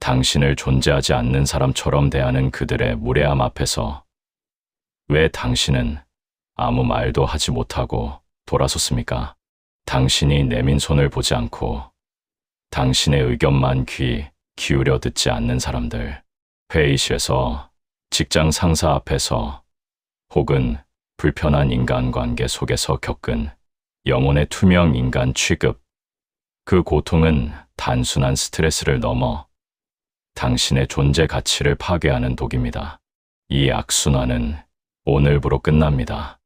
당신을 존재하지 않는 사람처럼 대하는 그들의 무례함 앞에서 왜 당신은 아무 말도 하지 못하고 돌아섰습니까? 당신이 내민 손을 보지 않고 당신의 의견만 귀 기울여 듣지 않는 사람들, 회의실에서, 직장 상사 앞에서, 혹은 불편한 인간관계 속에서 겪은 영혼의 투명 인간 취급, 그 고통은 단순한 스트레스를 넘어 당신의 존재 가치를 파괴하는 독입니다. 이 악순환은 오늘부로 끝납니다.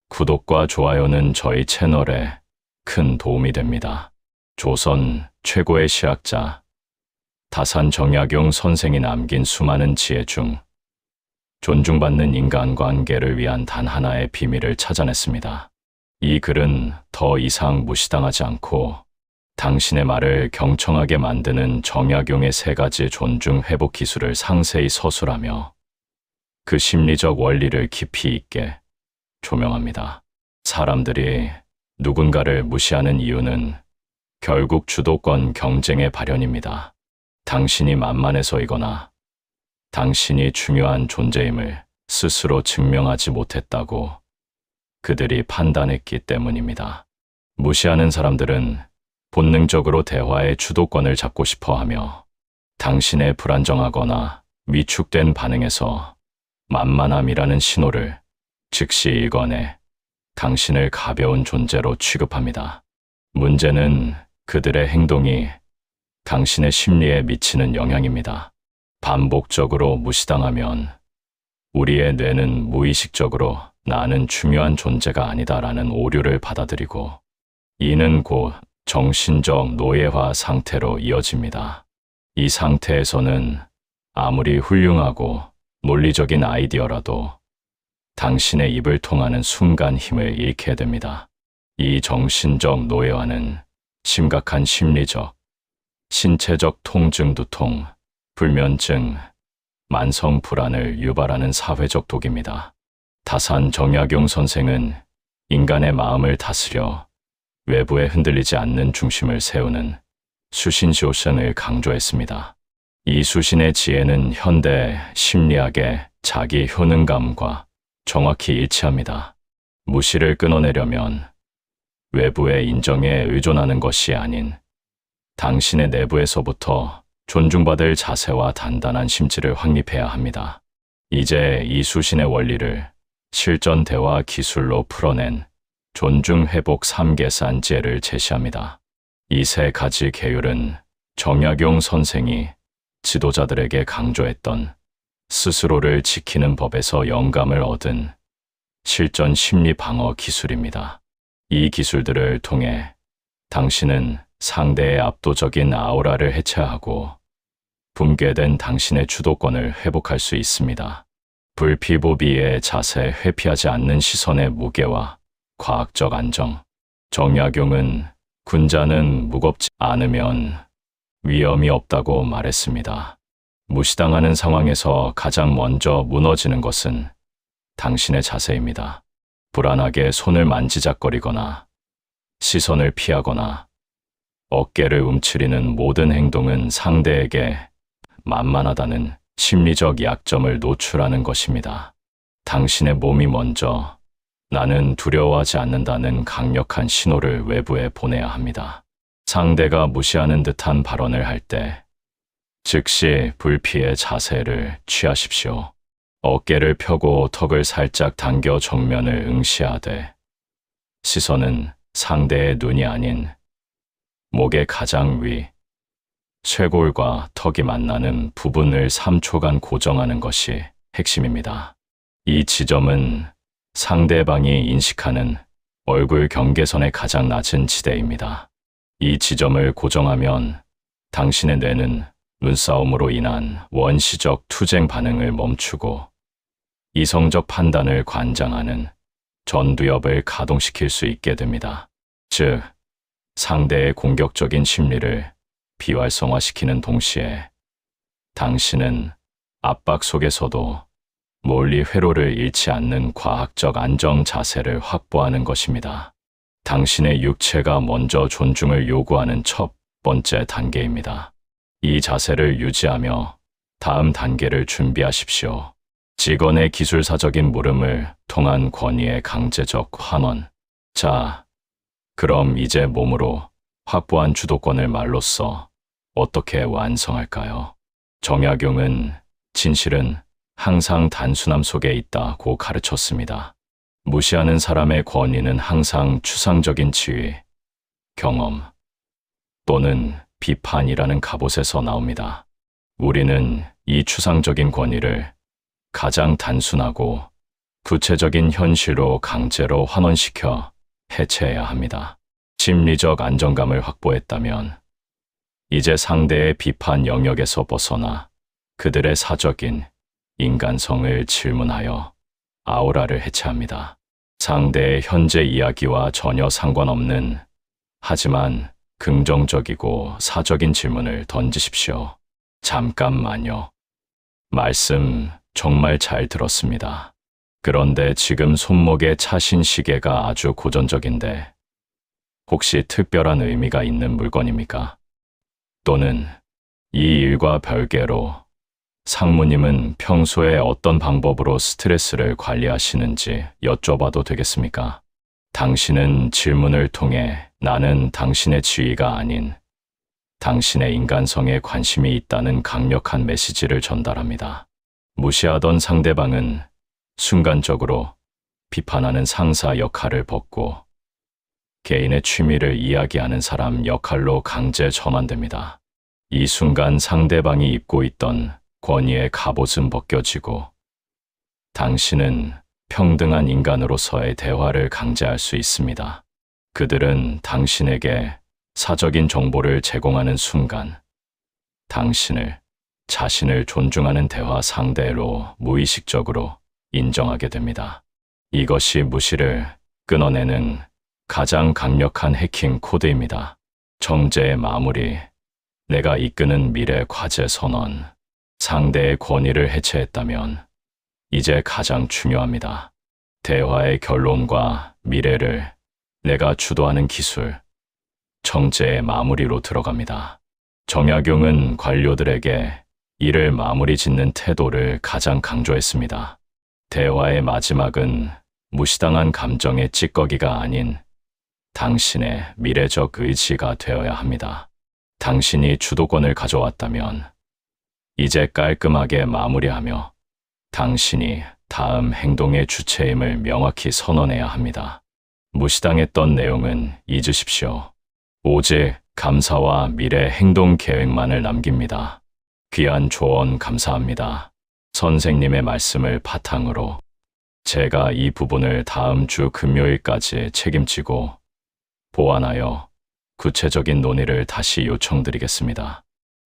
구독과 좋아요는 저희 채널에 큰 도움이 됩니다. 조선 최고의 시학자 다산 정약용 선생이 남긴 수많은 지혜 중 존중받는 인간관계를 위한 단 하나의 비밀을 찾아냈습니다. 이 글은 더 이상 무시당하지 않고 당신의 말을 경청하게 만드는 정약용의 3가지 존중 회복 기술을 상세히 서술하며 그 심리적 원리를 깊이 있게 조명합니다. 사람들이 누군가를 무시하는 이유는 결국 주도권 경쟁의 발현입니다. 당신이 만만해서이거나 당신이 중요한 존재임을 스스로 증명하지 못했다고 그들이 판단했기 때문입니다. 무시하는 사람들은 본능적으로 대화의 주도권을 잡고 싶어 하며 당신의 불안정하거나 위축된 반응에서 만만함이라는 신호를 즉시 읽어내 당신을 가벼운 존재로 취급합니다. 문제는 그들의 행동이 당신의 심리에 미치는 영향입니다. 반복적으로 무시당하면 우리의 뇌는 무의식적으로 나는 중요한 존재가 아니다라는 오류를 받아들이고 이는 곧 정신적 노예화 상태로 이어집니다. 이 상태에서는 아무리 훌륭하고 논리적인 아이디어라도 당신의 입을 통하는 순간 힘을 잃게 됩니다. 이 정신적 노예화는 심각한 심리적, 신체적 통증, 두통, 불면증, 만성 불안을 유발하는 사회적 독입니다. 다산 정약용 선생은 인간의 마음을 다스려 외부에 흔들리지 않는 중심을 세우는 수신시오션을 강조했습니다. 이 수신의 지혜는 현대 심리학의 자기 효능감과 정확히 일치합니다. 무시를 끊어내려면 외부의 인정에 의존하는 것이 아닌 당신의 내부에서부터 존중받을 자세와 단단한 심지를 확립해야 합니다. 이제 이 수신의 원리를 실전 대화 기술로 풀어낸 존중 회복 3계산제를 제시합니다. 이 3가지 계율은 정약용 선생이 지도자들에게 강조했던 스스로를 지키는 법에서 영감을 얻은 실전 심리 방어 기술입니다. 이 기술들을 통해 당신은 상대의 압도적인 아우라를 해체하고 붕괴된 당신의 주도권을 회복할 수 있습니다. 불피보비의 자세, 회피하지 않는 시선의 무게와 과학적 안정. 정약용은 군자는 무겁지 않으면 위험이 없다고 말했습니다. 무시당하는 상황에서 가장 먼저 무너지는 것은 당신의 자세입니다. 불안하게 손을 만지작거리거나 시선을 피하거나 어깨를 움츠리는 모든 행동은 상대에게 만만하다는 심리적 약점을 노출하는 것입니다. 당신의 몸이 먼저 나는 두려워하지 않는다는 강력한 신호를 외부에 보내야 합니다. 상대가 무시하는 듯한 발언을 할 때 즉시 불피의 자세를 취하십시오. 어깨를 펴고 턱을 살짝 당겨 정면을 응시하되 시선은 상대의 눈이 아닌 목의 가장 위, 쇄골과 턱이 만나는 부분을 3초간 고정하는 것이 핵심입니다. 이 지점은 상대방이 인식하는 얼굴 경계선의 가장 낮은 지대입니다. 이 지점을 고정하면 당신의 뇌는 눈싸움으로 인한 원시적 투쟁 반응을 멈추고 이성적 판단을 관장하는 전두엽을 가동시킬 수 있게 됩니다. 즉, 상대의 공격적인 심리를 비활성화시키는 동시에 당신은 압박 속에서도 멀리 회로를 잃지 않는 과학적 안정 자세를 확보하는 것입니다. 당신의 육체가 먼저 존중을 요구하는 첫 번째 단계입니다. 이 자세를 유지하며 다음 단계를 준비하십시오. 직원의 기술사적인 물음을 통한 권위의 강제적 환원. 자, 그럼 이제 몸으로 확보한 주도권을 말로써 어떻게 완성할까요? 정약용은 진실은 항상 단순함 속에 있다고 가르쳤습니다. 무시하는 사람의 권위는 항상 추상적인 지위, 경험 또는 비판이라는 갑옷에서 나옵니다. 우리는 이 추상적인 권위를 가장 단순하고 구체적인 현실로 강제로 환원시켜 해체해야 합니다. 심리적 안정감을 확보했다면 이제 상대의 비판 영역에서 벗어나 그들의 사적인 인간성을 질문하여 아우라를 해체합니다. 상대의 현재 이야기와 전혀 상관없는 하지만 긍정적이고 사적인 질문을 던지십시오. 잠깐만요. 말씀 정말 잘 들었습니다. 그런데 지금 손목에 차신 시계가 아주 고전적인데 혹시 특별한 의미가 있는 물건입니까? 또는 이 일과 별개로 상무님은 평소에 어떤 방법으로 스트레스를 관리하시는지 여쭤봐도 되겠습니까? 당신은 질문을 통해 나는 당신의 지위가 아닌 당신의 인간성에 관심이 있다는 강력한 메시지를 전달합니다. 무시하던 상대방은 순간적으로 비판하는 상사 역할을 벗고 개인의 취미를 이야기하는 사람 역할로 강제 전환됩니다. 이 순간 상대방이 입고 있던 권위의 갑옷은 벗겨지고 당신은 평등한 인간으로서의 대화를 강제할 수 있습니다. 그들은 당신에게 사적인 정보를 제공하는 순간 당신을 자신을 존중하는 대화 상대로 무의식적으로 인정하게 됩니다. 이것이 무시를 끊어내는 가장 강력한 해킹 코드입니다. 정제의 마무리, 내가 이끄는 미래 과제 선언. 상대의 권위를 해체했다면 이제 가장 중요합니다. 대화의 결론과 미래를 내가 주도하는 기술, 정제의 마무리로 들어갑니다. 정약용은 관료들에게 일을 마무리 짓는 태도를 가장 강조했습니다. 대화의 마지막은 무시당한 감정의 찌꺼기가 아닌 당신의 미래적 의지가 되어야 합니다. 당신이 주도권을 가져왔다면 이제 깔끔하게 마무리하며 당신이 다음 행동의 주체임을 명확히 선언해야 합니다. 무시당했던 내용은 잊으십시오. 오직 감사와 미래 행동 계획만을 남깁니다. 귀한 조언 감사합니다. 선생님의 말씀을 바탕으로 제가 이 부분을 다음 주 금요일까지 책임지고 보완하여 구체적인 논의를 다시 요청드리겠습니다.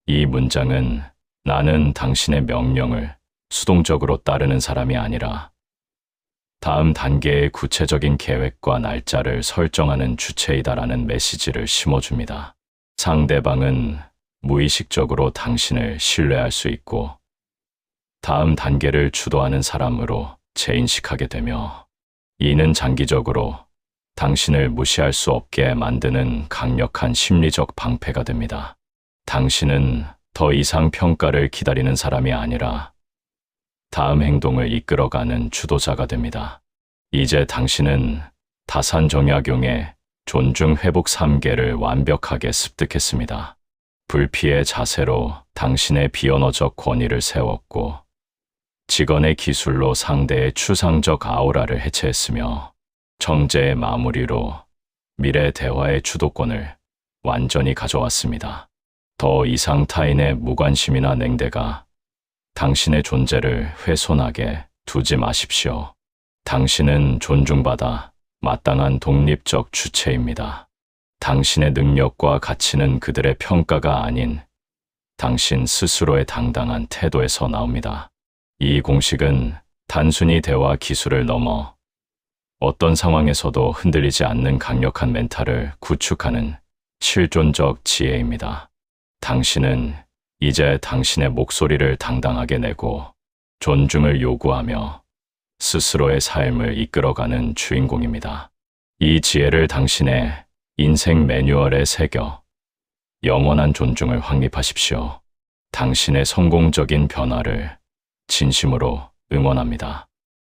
이 문장은 나는 당신의 명령을 수동적으로 따르는 사람이 아니라 다음 단계의 구체적인 계획과 날짜를 설정하는 주체이다라는 메시지를 심어줍니다. 상대방은 무의식적으로 당신을 신뢰할 수 있고 다음 단계를 주도하는 사람으로 재인식하게 되며 이는 장기적으로 당신을 무시할 수 없게 만드는 강력한 심리적 방패가 됩니다. 당신은 더 이상 평가를 기다리는 사람이 아니라 다음 행동을 이끌어가는 주도자가 됩니다. 이제 당신은 다산 정약용의 존중 회복 3계를 완벽하게 습득했습니다. 불피의 자세로 당신의 비언어적 권위를 세웠고 직원의 기술로 상대의 추상적 아우라를 해체했으며 정제의 마무리로 미래 대화의 주도권을 완전히 가져왔습니다. 더 이상 타인의 무관심이나 냉대가 당신의 존재를 훼손하게 두지 마십시오. 당신은 존중받아 마땅한 독립적 주체입니다. 당신의 능력과 가치는 그들의 평가가 아닌 당신 스스로의 당당한 태도에서 나옵니다. 이 공식은 단순히 대화 기술을 넘어 어떤 상황에서도 흔들리지 않는 강력한 멘탈을 구축하는 실존적 지혜입니다. 당신은 이제 당신의 목소리를 당당하게 내고 존중을 요구하며 스스로의 삶을 이끌어가는 주인공입니다. 이 지혜를 당신의 인생 매뉴얼에 새겨 영원한 존중을 확립하십시오. 당신의 성공적인 변화를 진심으로 응원합니다.